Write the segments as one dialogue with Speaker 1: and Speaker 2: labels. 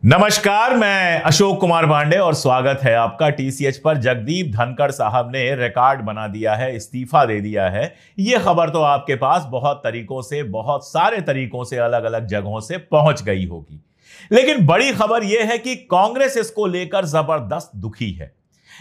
Speaker 1: नमस्कार, मैं अशोक कुमार पांडे और स्वागत है आपका टीसीएच पर। जगदीप धनखड़ साहब ने रिकॉर्ड बना दिया है, इस्तीफा दे दिया है। यह खबर तो आपके पास बहुत तरीकों से, बहुत सारे तरीकों से, अलग अलग जगहों से पहुंच गई होगी, लेकिन बड़ी खबर यह है कि कांग्रेस इसको लेकर जबरदस्त दुखी है।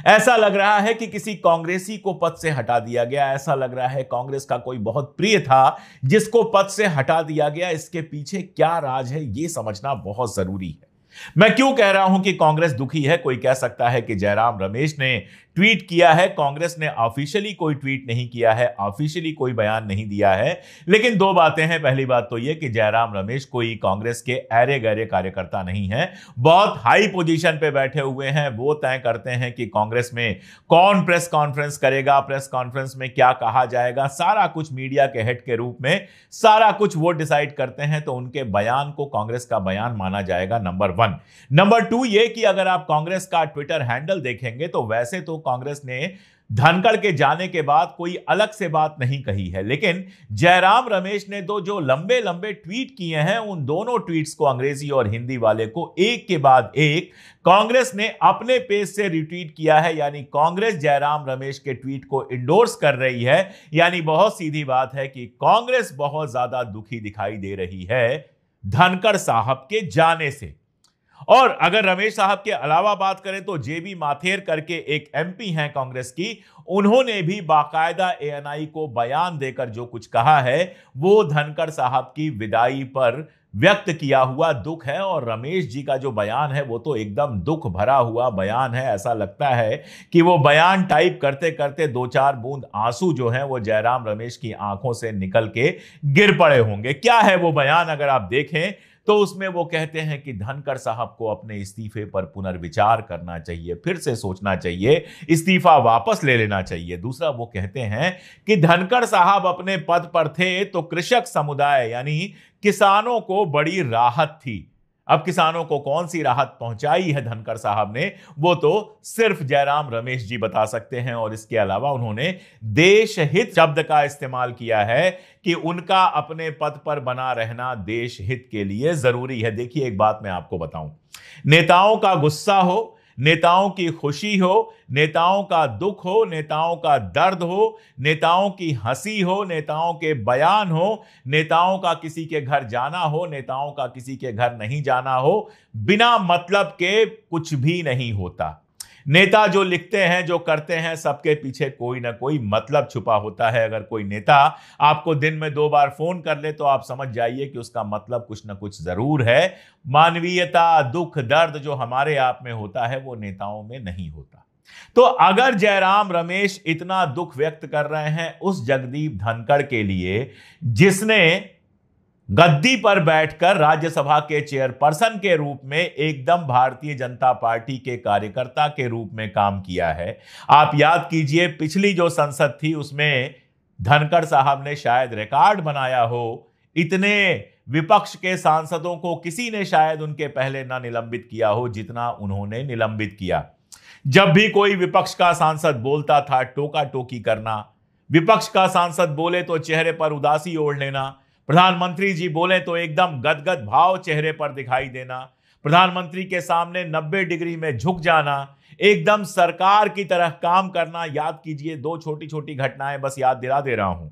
Speaker 1: ऐसा लग रहा है कि किसी कांग्रेसी को पद से हटा दिया गया। ऐसा लग रहा है कांग्रेस का कोई बहुत प्रिय था जिसको पद से हटा दिया गया। इसके पीछे क्या राज है, यह समझना बहुत जरूरी है। मैं क्यों कह रहा हूं कि कांग्रेस दुखी है? कोई कह सकता है कि जयराम रमेश ने ट्वीट किया है। कांग्रेस ने ऑफिशियली कोई ट्वीट नहीं किया है, ऑफिशियली कोई बयान नहीं दिया है। लेकिन दो बातें हैं। पहली बात तो यह कि जयराम रमेश कोई कांग्रेस के ऐरे गैरे कार्यकर्ता नहीं है, बहुत हाई पोजीशन पे बैठे हुए हैं। वो तय करते हैं कि कांग्रेस में कौन प्रेस कॉन्फ्रेंस करेगा, प्रेस कॉन्फ्रेंस में क्या कहा जाएगा, सारा कुछ मीडिया के हेड के रूप में सारा कुछ वो डिसाइड करते हैं। तो उनके बयान को कांग्रेस का बयान माना जाएगा, नंबर 1। नंबर 2 ये कि अगर आप कांग्रेस का ट्विटर हैंडल देखेंगे तो वैसे तो कांग्रेस ने धनखड़ के जाने के बाद कोई अलग से बात नहीं कही है, लेकिन जयराम रमेश ने तो जो लंबे लंबे ट्वीट किए हैं, उन दोनों ट्वीट्स को अंग्रेजी और हिंदी वाले को एक के बाद एक कांग्रेस ने अपने पेज से रिट्वीट किया है। यानी कांग्रेस जयराम रमेश के ट्वीट को इंडोर्स कर रही है। यानी बहुत सीधी बात है कि कांग्रेस बहुत ज्यादा दुखी दिखाई दे रही है धनखड़ साहब के जाने से। और अगर रमेश साहब के अलावा बात करें तो जेबी माथेर करके एक एमपी हैं कांग्रेस की, उन्होंने भी बाकायदा एएनआई को बयान देकर जो कुछ कहा है वो धनखड़ साहब की विदाई पर व्यक्त किया हुआ दुख है। और रमेश जी का जो बयान है वो तो एकदम दुख भरा हुआ बयान है। ऐसा लगता है कि वो बयान टाइप करते करते 2-4 बूंद आंसू जो हैं वो जयराम रमेश की आंखों से निकल के गिर पड़े होंगे। क्या है वो बयान अगर आप देखें तो उसमें वो कहते हैं कि धनखड़ साहब को अपने इस्तीफे पर पुनर्विचार करना चाहिए, फिर से सोचना चाहिए, इस्तीफा वापस ले लेना चाहिए। दूसरा वो कहते हैं कि धनखड़ साहब अपने पद पर थे तो कृषक समुदाय यानी किसानों को बड़ी राहत थी। अब किसानों को कौन सी राहत पहुंचाई है धनखड़ साहब ने, वो तो सिर्फ जयराम रमेश जी बता सकते हैं। और इसके अलावा उन्होंने देश हित शब्द का इस्तेमाल किया है कि उनका अपने पद पर बना रहना देश हित के लिए जरूरी है। देखिए, एक बात मैं आपको बताऊं, नेताओं का गुस्सा हो, नेताओं की खुशी हो, नेताओं का दुख हो, नेताओं का दर्द हो, नेताओं की हंसी हो, नेताओं के बयान हो, नेताओं का किसी के घर जाना हो, नेताओं का किसी के घर नहीं जाना हो, बिना मतलब के कुछ भी नहीं होता। नेता जो लिखते हैं, जो करते हैं, सबके पीछे कोई ना कोई मतलब छुपा होता है। अगर कोई नेता आपको दिन में 2 बार फोन कर ले तो आप समझ जाइए कि उसका मतलब कुछ ना कुछ जरूर है। मानवीयता, दुख, दर्द जो हमारे आप में होता है वो नेताओं में नहीं होता। तो अगर जयराम रमेश इतना दुख व्यक्त कर रहे हैं उस जगदीप धनखड़ के लिए जिसने गद्दी पर बैठकर राज्यसभा के चेयरपर्सन के रूप में एकदम भारतीय जनता पार्टी के कार्यकर्ता के रूप में काम किया है। आप याद कीजिए, पिछली जो संसद थी उसमें धनखड़ साहब ने शायद रिकॉर्ड बनाया हो। इतने विपक्ष के सांसदों को किसी ने शायद उनके पहले ना निलंबित किया हो जितना उन्होंने निलंबित किया। जब भी कोई विपक्ष का सांसद बोलता था, टोका टोकी करना, विपक्ष का सांसद बोले तो चेहरे पर उदासी ओढ़ लेना, प्रधानमंत्री जी बोले तो एकदम गदगद भाव चेहरे पर दिखाई देना, प्रधानमंत्री के सामने 90 डिग्री में झुक जाना, एकदम सरकार की तरह काम करना। याद कीजिए, 2 छोटी छोटी घटनाएं बस याद दिला दे रहा हूं।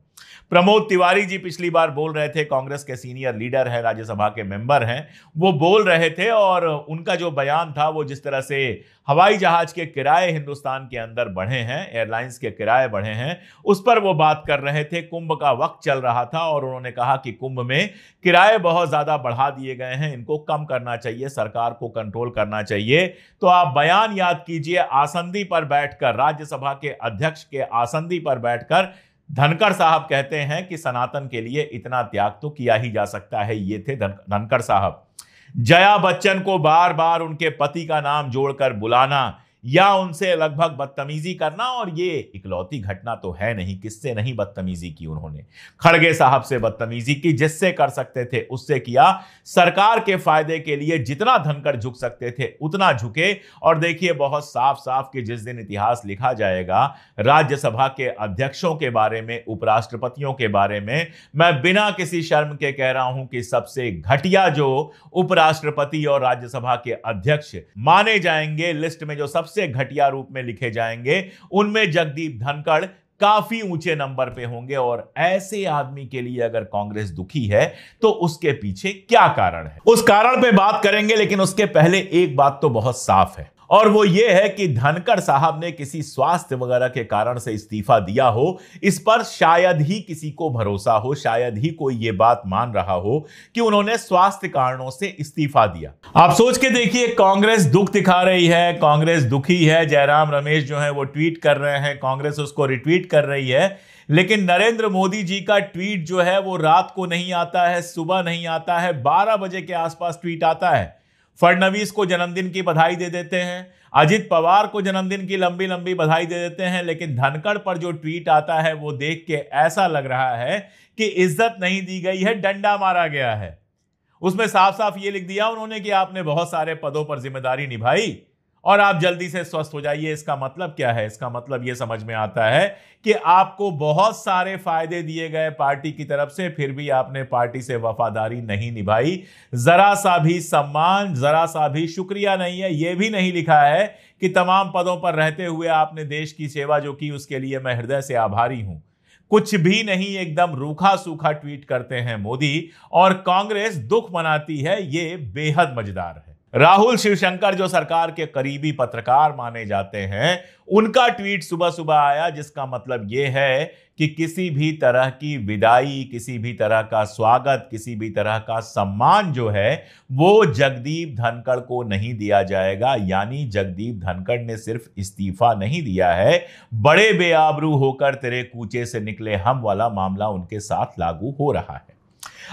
Speaker 1: प्रमोद तिवारी जी पिछली बार बोल रहे थे, कांग्रेस के सीनियर लीडर हैं, राज्यसभा के मेंबर हैं, वो बोल रहे थे और उनका जो बयान था वो जिस तरह से हवाई जहाज के किराए हिंदुस्तान के अंदर बढ़े हैं, एयरलाइंस के किराए बढ़े हैं, उस पर वो बात कर रहे थे। कुंभ का वक्त चल रहा था और उन्होंने कहा कि कुंभ में किराए बहुत ज्यादा बढ़ा दिए गए हैं, इनको कम करना चाहिए, सरकार को कंट्रोल करना चाहिए। तो आप बयान याद कीजिए, आसंदी पर बैठकर, राज्यसभा के अध्यक्ष के आसंदी पर बैठकर धनखड़ साहब कहते हैं कि सनातन के लिए इतना त्याग तो किया ही जा सकता है। ये थे धनखड़ साहब। जया बच्चन को बार बार उनके पति का नाम जोड़कर बुलाना, या उनसे लगभग बदतमीजी करना। और ये इकलौती घटना तो है नहीं, किससे नहीं बदतमीजी की उन्होंने। खड़गे साहब से बदतमीजी की, जिससे कर सकते थे उससे किया। सरकार के फायदे के लिए जितना धनखड़ झुक सकते थे उतना झुके। और देखिए बहुत साफ साफ कि जिस दिन इतिहास लिखा जाएगा राज्यसभा के अध्यक्षों के बारे में, उपराष्ट्रपतियों के बारे में, मैं बिना किसी शर्म के कह रहा हूं कि सबसे घटिया जो उपराष्ट्रपति और राज्यसभा के अध्यक्ष माने जाएंगे, लिस्ट में जो सबसे घटिया रूप में लिखे जाएंगे, उनमें जगदीप धनखड़ काफी ऊंचे नंबर पे होंगे। और ऐसे आदमी के लिए अगर कांग्रेस दुखी है तो उसके पीछे क्या कारण है, उस कारण पे बात करेंगे। लेकिन उसके पहले एक बात तो बहुत साफ है, और वो ये है कि धनखड़ साहब ने किसी स्वास्थ्य वगैरह के कारण से इस्तीफा दिया हो, इस पर शायद ही किसी को भरोसा हो, शायद ही कोई ये बात मान रहा हो कि उन्होंने स्वास्थ्य कारणों से इस्तीफा दिया। आप सोच के देखिए, कांग्रेस दुख दिखा रही है, कांग्रेस दुखी है, जयराम रमेश जो है वो ट्वीट कर रहे हैं, कांग्रेस उसको रिट्वीट कर रही है। लेकिन नरेंद्र मोदी जी का ट्वीट जो है वो रात को नहीं आता है, सुबह नहीं आता है, 12 बजे के आसपास ट्वीट आता है। फडणवीस को जन्मदिन की बधाई दे देते हैं, अजित पवार को जन्मदिन की लंबी लंबी बधाई दे देते हैं। लेकिन धनखड़ पर जो ट्वीट आता है वो देख के ऐसा लग रहा है कि इज्जत नहीं दी गई है, डंडा मारा गया है। उसमें साफ साफ ये लिख दिया उन्होंने कि आपने बहुत सारे पदों पर जिम्मेदारी निभाई और आप जल्दी से स्वस्थ हो जाइए। इसका मतलब क्या है? इसका मतलब यह समझ में आता है कि आपको बहुत सारे फायदे दिए गए पार्टी की तरफ से, फिर भी आपने पार्टी से वफादारी नहीं निभाई। जरा सा भी सम्मान, जरा सा भी शुक्रिया नहीं है। यह भी नहीं लिखा है कि तमाम पदों पर रहते हुए आपने देश की सेवा जो की उसके लिए मैं हृदय से आभारी हूं। कुछ भी नहीं, एकदम रूखा सूखा ट्वीट करते हैं मोदी और कांग्रेस दुख मनाती है। यह बेहद मजेदार है। राहुल शिवशंकर जो सरकार के करीबी पत्रकार माने जाते हैं, उनका ट्वीट सुबह सुबह आया, जिसका मतलब यह है कि किसी भी तरह की विदाई, किसी भी तरह का स्वागत, किसी भी तरह का सम्मान जो है वो जगदीप धनखड़ को नहीं दिया जाएगा। यानी जगदीप धनखड़ ने सिर्फ इस्तीफा नहीं दिया है, बड़े बेआबरू होकर तेरे कूचे से निकले हम वाला मामला उनके साथ लागू हो रहा है।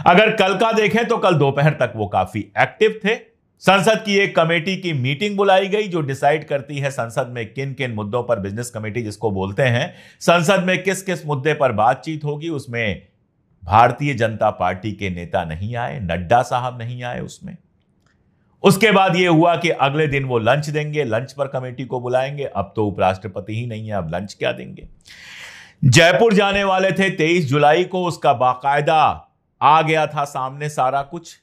Speaker 1: अगर कल का देखें तो कल दोपहर तक वो काफी एक्टिव थे। संसद की एक कमेटी की मीटिंग बुलाई गई जो डिसाइड करती है संसद में किन किन मुद्दों पर, बिजनेस कमेटी जिसको बोलते हैं, संसद में किस किस मुद्दे पर बातचीत होगी। उसमें भारतीय जनता पार्टी के नेता नहीं आए, नड्डा साहब नहीं आए उसमें। उसके बाद यह हुआ कि अगले दिन वो लंच देंगे, लंच पर कमेटी को बुलाएंगे। अब तो उपराष्ट्रपति ही नहीं है, अब लंच क्या देंगे। जयपुर जाने वाले थे 23 जुलाई को, उसका बाकायदा आ गया था सामने सारा कुछ,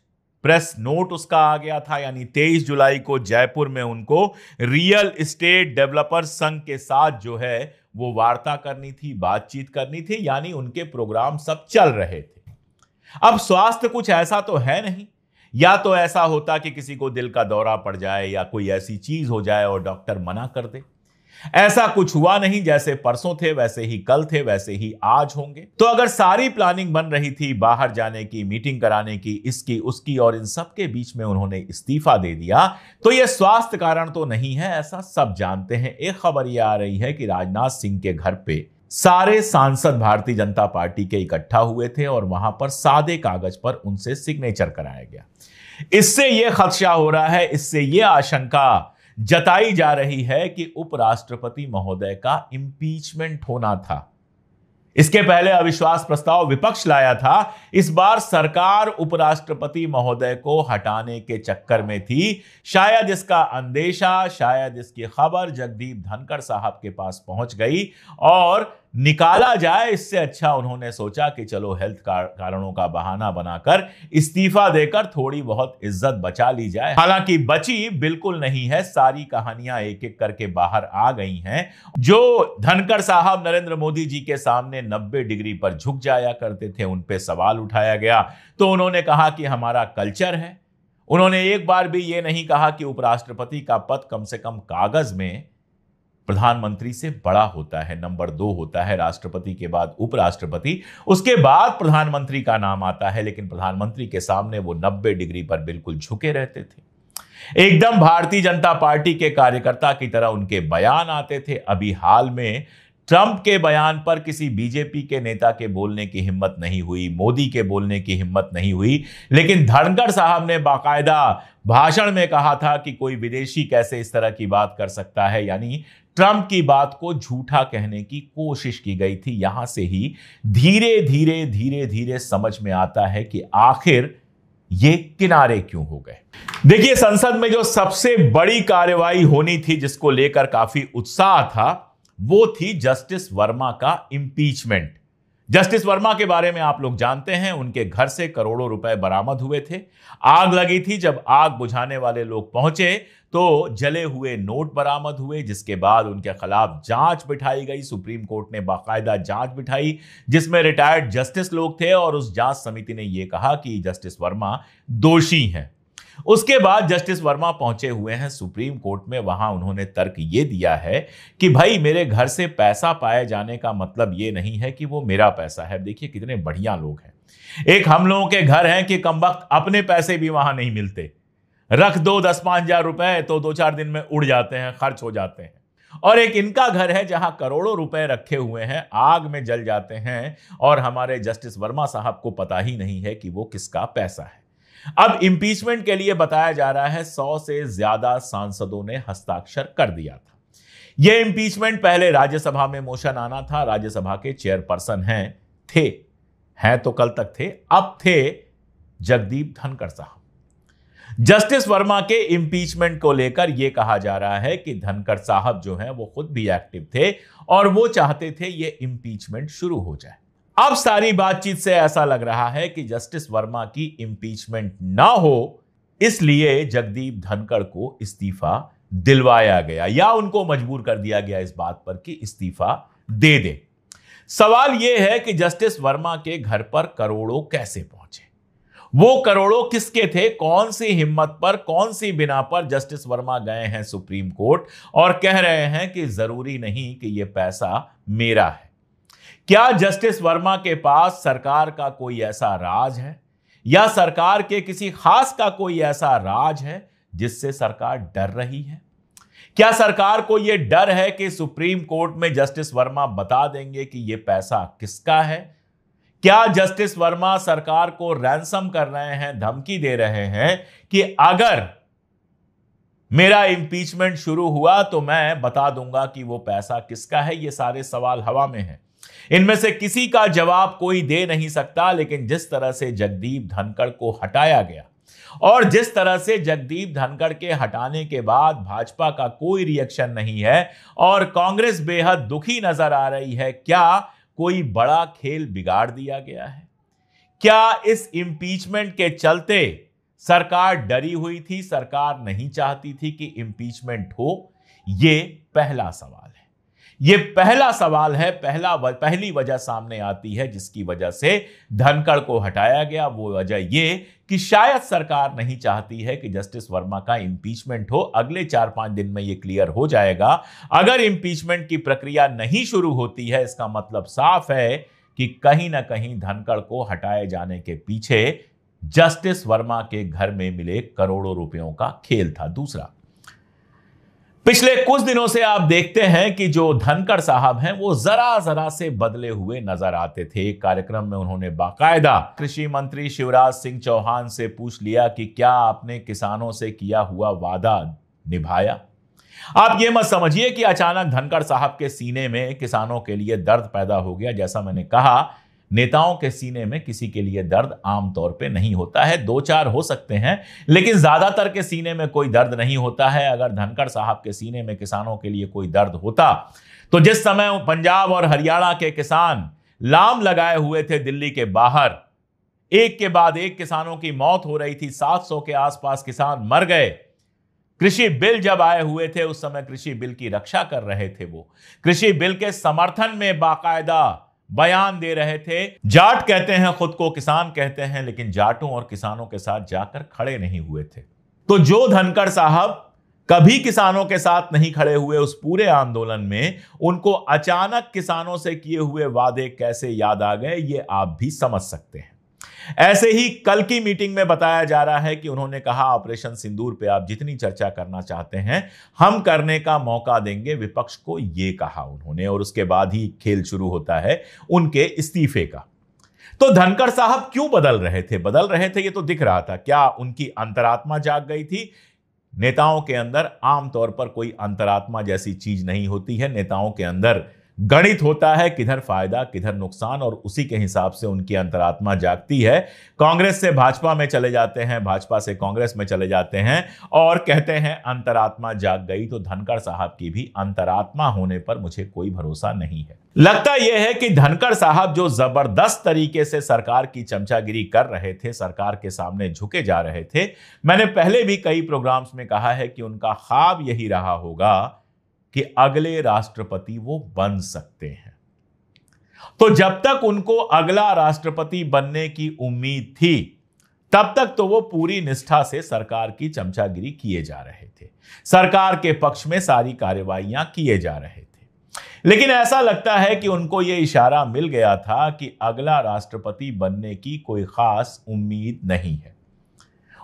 Speaker 1: प्रेस नोट उसका आ गया था। यानी 23 जुलाई को जयपुर में उनको रियल एस्टेट डेवलपर्स संघ के साथ जो है वो वार्ता करनी थी, बातचीत करनी थी। यानी उनके प्रोग्राम सब चल रहे थे। अब स्वास्थ्य कुछ ऐसा तो है नहीं, या तो ऐसा होता कि किसी को दिल का दौरा पड़ जाए या कोई ऐसी चीज हो जाए और डॉक्टर मना कर दे। ऐसा कुछ हुआ नहीं। जैसे परसों थे वैसे ही कल थे, वैसे ही आज होंगे। तो अगर सारी प्लानिंग बन रही थी बाहर जाने की, मीटिंग कराने की, इसकी उसकी, और इन सब के बीच में उन्होंने इस्तीफा दे दिया, तो यह स्वास्थ्य कारण तो नहीं है, ऐसा सब जानते हैं। एक खबर यह आ रही है कि राजनाथ सिंह के घर पे सारे सांसद भारतीय जनता पार्टी के इकट्ठा हुए थे और वहां पर सादे कागज पर उनसे सिग्नेचर कराया गया। इससे यह खदशा हो रहा है, इससे यह आशंका जताई जा रही है कि उपराष्ट्रपति महोदय का इंपीचमेंट होना था। इसके पहले अविश्वास प्रस्ताव विपक्ष लाया था। इस बार सरकार उपराष्ट्रपति महोदय को हटाने के चक्कर में थी। शायद इसका अंदेशा, शायद इसकी खबर जगदीप धनखड़ साहब के पास पहुंच गई और निकाला जाए। इससे अच्छा उन्होंने सोचा कि चलो हेल्थ कारणों का बहाना बनाकर इस्तीफा देकर थोड़ी बहुत इज्जत बचा ली जाए। हालांकि बची बिल्कुल नहीं है, सारी कहानियां एक एक करके बाहर आ गई हैं। जो धनखड़ साहब नरेंद्र मोदी जी के सामने 90 डिग्री पर झुक जाया करते थे, उन पे सवाल उठाया गया तो उन्होंने कहा कि हमारा कल्चर है। उन्होंने एक बार भी यह नहीं कहा कि उपराष्ट्रपति का पद कम से कम कागज में प्रधानमंत्री से बड़ा होता है, नंबर 2 होता है, राष्ट्रपति के बाद उपराष्ट्रपति, उसके बाद प्रधानमंत्री का नाम आता है। लेकिन प्रधानमंत्री के सामने वो 90 डिग्री पर बिल्कुल झुके रहते थे, एकदम भारतीय जनता पार्टी के कार्यकर्ता की तरह उनके बयान आते थे। अभी हाल में ट्रंप के बयान पर किसी बीजेपी के नेता के बोलने की हिम्मत नहीं हुई, मोदी के बोलने की हिम्मत नहीं हुई, लेकिन धनखड़ साहब ने बाकायदा भाषण में कहा था कि कोई विदेशी कैसे इस तरह की बात कर सकता है, यानी ट्रंप की बात को झूठा कहने की कोशिश की गई थी। यहां से ही धीरे धीरे धीरे धीरे समझ में आता है कि आखिर ये किनारे क्यों हो गए। देखिए, संसद में जो सबसे बड़ी कार्रवाई होनी थी, जिसको लेकर काफी उत्साह था, वो थी जस्टिस वर्मा का इंपीचमेंट। जस्टिस वर्मा के बारे में आप लोग जानते हैं, उनके घर से करोड़ों रुपए बरामद हुए थे। आग लगी थी, जब आग बुझाने वाले लोग पहुंचे तो जले हुए नोट बरामद हुए, जिसके बाद उनके खिलाफ जांच बिठाई गई। सुप्रीम कोर्ट ने बाकायदा जांच बिठाई, जिसमें रिटायर्ड जस्टिस लोग थे, और उस जांच समिति ने यह कहा कि जस्टिस वर्मा दोषी हैं। उसके बाद जस्टिस वर्मा पहुंचे हुए हैं सुप्रीम कोर्ट में। वहां उन्होंने तर्क ये दिया है कि भाई, मेरे घर से पैसा पाए जाने का मतलब ये नहीं है कि वो मेरा पैसा है। देखिए कितने बढ़िया लोग हैं। एक हम लोगों के घर हैं कि कमबख्त अपने पैसे भी वहां नहीं मिलते, रख दो 10-5 हजार रुपए तो 2-4 दिन में उड़ जाते हैं, खर्च हो जाते हैं। और एक इनका घर है जहां करोड़ों रुपए रखे हुए हैं, आग में जल जाते हैं, और हमारे जस्टिस वर्मा साहब को पता ही नहीं है कि वो किसका पैसा है। अब इंपीचमेंट के लिए बताया जा रहा है 100 से ज्यादा सांसदों ने हस्ताक्षर कर दिया था। यह इंपीचमेंट पहले राज्यसभा में मोशन आना था। राज्यसभा के चेयरपर्सन हैं तो कल तक थे, अब थे जगदीप धनखड़ साहब। जस्टिस वर्मा के इंपीचमेंट को लेकर यह कहा जा रहा है कि धनखड़ साहब जो हैं वो खुद भी एक्टिव थे और वो चाहते थे यह इंपीचमेंट शुरू हो जाए। अब सारी बातचीत से ऐसा लग रहा है कि जस्टिस वर्मा की इंपीचमेंट ना हो, इसलिए जगदीप धनखड़ को इस्तीफा दिलवाया गया या उनको मजबूर कर दिया गया इस बात पर कि इस्तीफा दे दे। सवाल यह है कि जस्टिस वर्मा के घर पर करोड़ों कैसे पहुंचे? वो करोड़ों किसके थे? कौन सी हिम्मत पर, कौन सी बिना पर जस्टिस वर्मा गए हैं सुप्रीम कोर्ट और कह रहे हैं कि जरूरी नहीं कि यह पैसा मेरा है? क्या जस्टिस वर्मा के पास सरकार का कोई ऐसा राज है, या सरकार के किसी खास का कोई ऐसा राज है जिससे सरकार डर रही है? क्या सरकार को यह डर है कि सुप्रीम कोर्ट में जस्टिस वर्मा बता देंगे कि यह पैसा किसका है? क्या जस्टिस वर्मा सरकार को रैंसम कर रहे हैं, धमकी दे रहे हैं कि अगर मेरा इंपीचमेंट शुरू हुआ तो मैं बता दूंगा कि वो पैसा किसका है? ये सारे सवाल हवा में हैं। इनमें से किसी का जवाब कोई दे नहीं सकता, लेकिन जिस तरह से जगदीप धनखड़ को हटाया गया और जिस तरह से जगदीप धनखड़ के हटाने के बाद भाजपा का कोई रिएक्शन नहीं है और कांग्रेस बेहद दुखी नजर आ रही है, क्या कोई बड़ा खेल बिगाड़ दिया गया है? क्या इस इंपीचमेंट के चलते सरकार डरी हुई थी, सरकार नहीं चाहती थी कि इंपीचमेंट हो? यह पहला सवाल है। यह पहला सवाल है, पहली वजह सामने आती है जिसकी वजह से धनखड़ को हटाया गया। वो वजह यह कि शायद सरकार नहीं चाहती है कि जस्टिस वर्मा का इंपीचमेंट हो। अगले 4-5 दिन में यह क्लियर हो जाएगा। अगर इंपीचमेंट की प्रक्रिया नहीं शुरू होती है, इसका मतलब साफ है कि कहीं ना कहीं धनखड़ को हटाए जाने के पीछे जस्टिस वर्मा के घर में मिले करोड़ों रुपयों का खेल था। दूसरा, पिछले कुछ दिनों से आप देखते हैं कि जो धनखड़ साहब हैं वो जरा जरा से बदले हुए नजर आते थे। एक कार्यक्रम में उन्होंने बाकायदा कृषि मंत्री शिवराज सिंह चौहान से पूछ लिया कि क्या आपने किसानों से किया हुआ वादा निभाया? आप ये मत समझिए कि अचानक धनखड़ साहब के सीने में किसानों के लिए दर्द पैदा हो गया। जैसा मैंने कहा, नेताओं के सीने में किसी के लिए दर्द आमतौर पे नहीं होता है। 2-4 हो सकते हैं, लेकिन ज्यादातर के सीने में कोई दर्द नहीं होता है। अगर धनखड़ साहब के सीने में किसानों के लिए कोई दर्द होता तो जिस समय पंजाब और हरियाणा के किसान लाम लगाए हुए थे दिल्ली के बाहर, एक के बाद एक किसानों की मौत हो रही थी, 700 के आसपास किसान मर गए। कृषि बिल जब आए हुए थे उस समय कृषि बिल की रक्षा कर रहे थे। वो कृषि बिल के समर्थन में बाकायदा बयान दे रहे थे। जाट कहते हैं खुद को, किसान कहते हैं, लेकिन जाटों और किसानों के साथ जाकर खड़े नहीं हुए थे। तो जो धनखड़ साहब कभी किसानों के साथ नहीं खड़े हुए उस पूरे आंदोलन में, उनको अचानक किसानों से किए हुए वादे कैसे याद आ गए, ये आप भी समझ सकते हैं। ऐसे ही कल की मीटिंग में बताया जा रहा है कि उन्होंने कहा ऑपरेशन सिंदूर पे आप जितनी चर्चा करना चाहते हैं हम करने का मौका देंगे, विपक्ष को यह कहा उन्होंने। और उसके बाद ही खेल शुरू होता है उनके इस्तीफे का। तो धनखड़ साहब क्यों बदल रहे थे ये तो दिख रहा था। क्या उनकी अंतरात्मा जाग गई थी? नेताओं के अंदर आमतौर पर कोई अंतरात्मा जैसी चीज नहीं होती है। नेताओं के अंदर गणित होता है, किधर फायदा किधर नुकसान, और उसी के हिसाब से उनकी अंतरात्मा जागती है। कांग्रेस से भाजपा में चले जाते हैं, भाजपा से कांग्रेस में चले जाते हैं और कहते हैं अंतरात्मा जाग गई। तो धनखड़ साहब की भी अंतरात्मा होने पर मुझे कोई भरोसा नहीं है। लगता यह है कि धनखड़ साहब जो जबरदस्त तरीके से सरकार की चमचागिरी कर रहे थे, सरकार के सामने झुके जा रहे थे, मैंने पहले भी कई प्रोग्राम्स में कहा है कि उनका ख्वाब यही रहा होगा कि अगले राष्ट्रपति वो बन सकते हैं। तो जब तक उनको अगला राष्ट्रपति बनने की उम्मीद थी तब तक तो वो पूरी निष्ठा से सरकार की चमचागिरी किए जा रहे थे, सरकार के पक्ष में सारी कार्यवाहियां किए जा रहे थे। लेकिन ऐसा लगता है कि उनको ये इशारा मिल गया था कि अगला राष्ट्रपति बनने की कोई खास उम्मीद नहीं है।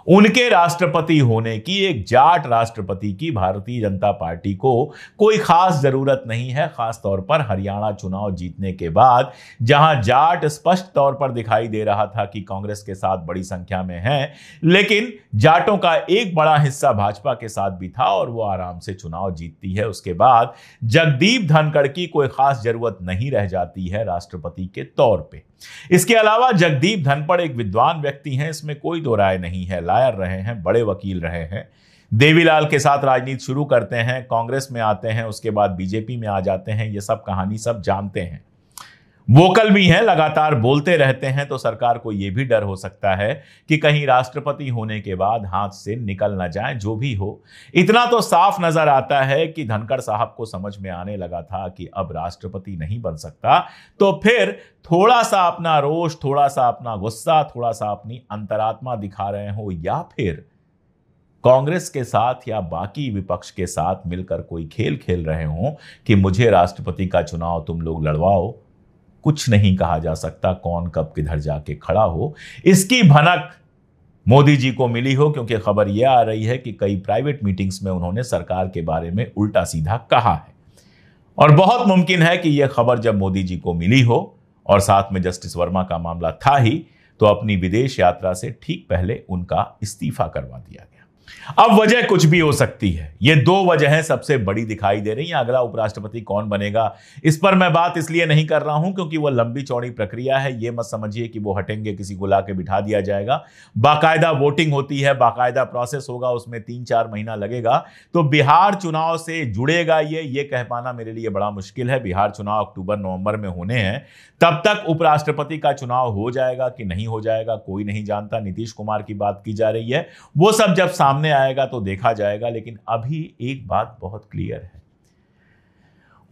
Speaker 1: उनके राष्ट्रपति होने की, एक जाट राष्ट्रपति की भारतीय जनता पार्टी को कोई खास जरूरत नहीं है। खास तौर पर हरियाणा चुनाव जीतने के बाद, जहां जाट स्पष्ट तौर पर दिखाई दे रहा था कि कांग्रेस के साथ बड़ी संख्या में है, लेकिन जाटों का एक बड़ा हिस्सा भाजपा के साथ भी था और वो आराम से चुनाव जीतती है। उसके बाद जगदीप धनखड़ की कोई खास जरूरत नहीं रह जाती है राष्ट्रपति के तौर पे। इसके अलावा जगदीप धनखड़ एक विद्वान व्यक्ति हैं, इसमें कोई दो राय नहीं है। लायर रहे हैं, बड़े वकील रहे हैं, देवीलाल के साथ राजनीति शुरू करते हैं, कांग्रेस में आते हैं, उसके बाद बीजेपी में आ जाते हैं। ये सब कहानी सब जानते हैं, वोकल भी हैं, लगातार बोलते रहते हैं। तो सरकार को यह भी डर हो सकता है कि कहीं राष्ट्रपति होने के बाद हाथ से निकल ना जाए। जो भी हो, इतना तो साफ नजर आता है कि धनखड़ साहब को समझ में आने लगा था कि अब राष्ट्रपति नहीं बन सकता, तो फिर थोड़ा सा अपना रोष, थोड़ा सा अपना गुस्सा, थोड़ा सा अपनी अंतरात्मा दिखा रहे हो, या फिर कांग्रेस के साथ या बाकी विपक्ष के साथ मिलकर कोई खेल खेल रहे हो कि मुझे राष्ट्रपति का चुनाव तुम लोग लड़वाओ। कुछ नहीं कहा जा सकता कौन कब किधर जाके खड़ा हो। इसकी भनक मोदी जी को मिली हो, क्योंकि खबर यह आ रही है कि कई प्राइवेट मीटिंग्स में उन्होंने सरकार के बारे में उल्टा सीधा कहा है। और बहुत मुमकिन है कि यह खबर जब मोदी जी को मिली हो और साथ में जस्टिस वर्मा का मामला था ही, तो अपनी विदेश यात्रा से ठीक पहले उनका इस्तीफा करवा दिया गया। अब वजह कुछ भी हो सकती है। ये दो वजहें सबसे बड़ी दिखाई दे रही हैं। अगला उपराष्ट्रपति कौन बनेगा, इस पर मैं बात इसलिए नहीं कर रहा हूं क्योंकि वो लंबी चौड़ी प्रक्रिया है। ये मत समझिए कि वो हटेंगे, किसी को लाके बिठा दिया जाएगा। बाकायदा वोटिंग होती है, बाकायदा प्रोसेस होगा, उसमें 3-4 महीना लगेगा। तो बिहार चुनाव से जुड़ेगा ये कह पाना मेरे लिए बड़ा मुश्किल है। बिहार चुनाव अक्टूबर-नवंबर में होने हैं, तब तक उपराष्ट्रपति का चुनाव हो जाएगा कि नहीं हो जाएगा कोई नहीं जानता। नीतीश कुमार की बात की जा रही है, वो सब जब सामने आएगा तो देखा जाएगा। लेकिन अभी एक बात बहुत क्लियर है,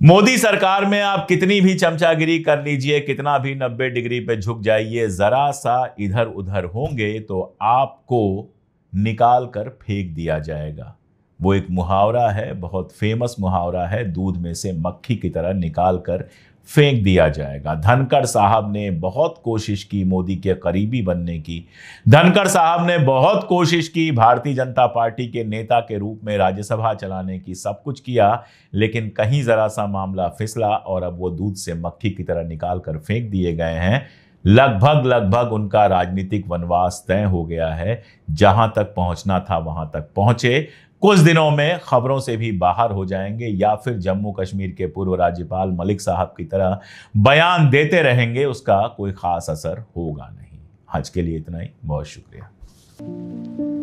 Speaker 1: मोदी सरकार में आप कितनी भी चमचागिरी कर लीजिए, कितना भी 90 डिग्री पे झुक जाइए, जरा सा इधर उधर होंगे तो आपको निकाल कर फेंक दिया जाएगा। वो एक मुहावरा है, बहुत फेमस मुहावरा है, दूध में से मक्खी की तरह निकाल कर फेंक दिया जाएगा। धनखड़ साहब ने बहुत कोशिश की मोदी के करीबी बनने की। धनखड़ साहब ने बहुत कोशिश की भारतीय जनता पार्टी के नेता के रूप में राज्यसभा चलाने की, सब कुछ किया, लेकिन कहीं जरा सा मामला फिसला और अब वो दूध से मक्खी की तरह निकाल कर फेंक दिए गए हैं। लगभग उनका राजनीतिक वनवास तय हो गया है। जहां तक पहुंचना था वहां तक पहुंचे। कुछ दिनों में खबरों से भी बाहर हो जाएंगे, या फिर जम्मू कश्मीर के पूर्व राज्यपाल मलिक साहब की तरह बयान देते रहेंगे, उसका कोई खास असर होगा नहीं। आज के लिए इतना ही, बहुत शुक्रिया।